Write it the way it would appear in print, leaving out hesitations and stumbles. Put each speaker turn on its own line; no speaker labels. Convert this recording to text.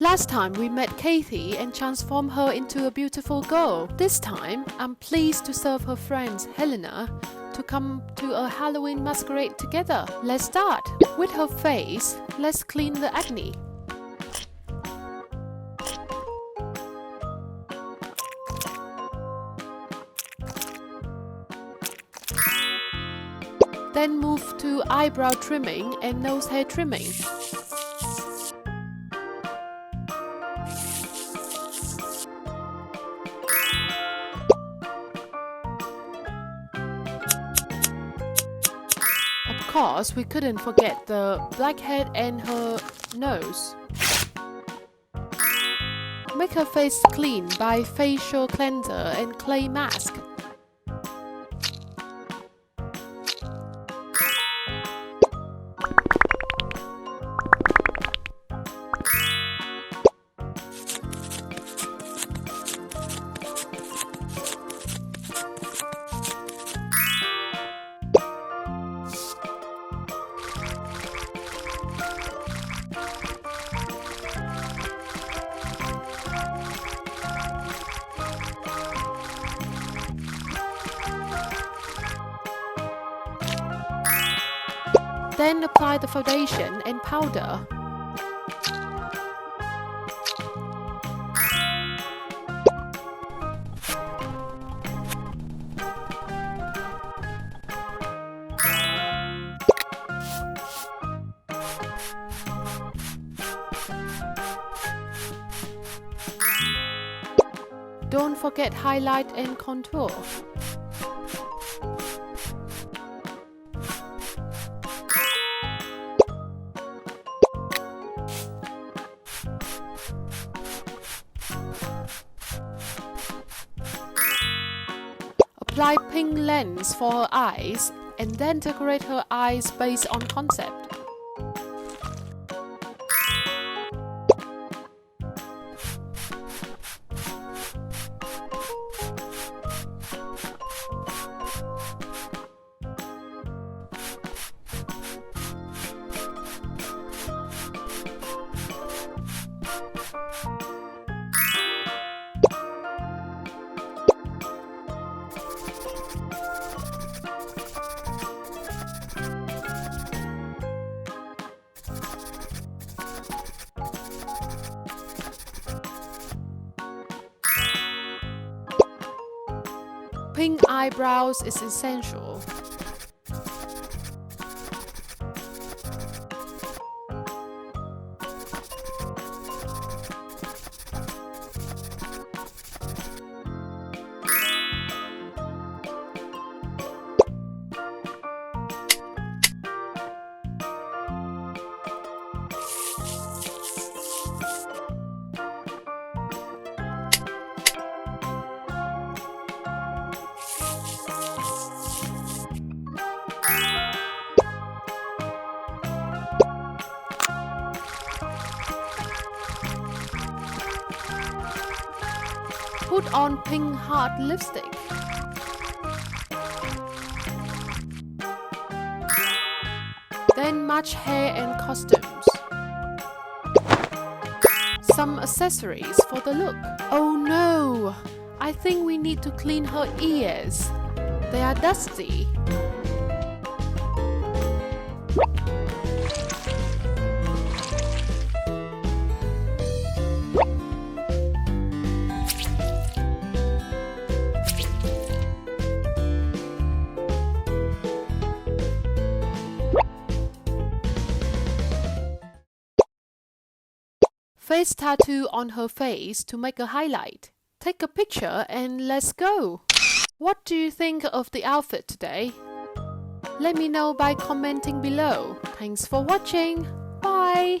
Last time we met Kathy and transformed her into a beautiful girl. This time, I'm pleased to serve her friend Helena to come to a Halloween masquerade together. Let's start. With her face, let's clean the acne. Then move to eyebrow trimming and nose hair trimming. Of course, we couldn't forget the blackhead and her nose. Make her face clean by facial cleanser and clay mask. Then apply the foundation and powder. Don't forget highlight and contour. Apply pink lens for her eyes and then decorate her eyes based on concept. Pink eyebrows is essential. Put on pink heart lipstick. Then match hair and costumes. Some accessories for the look. Oh no! I think we need to clean her ears. They are dusty. Face tattoo on her face to make a highlight. Take a picture and let's go! What do you think of the outfit today? Let me know by commenting below. Thanks for watching. Bye!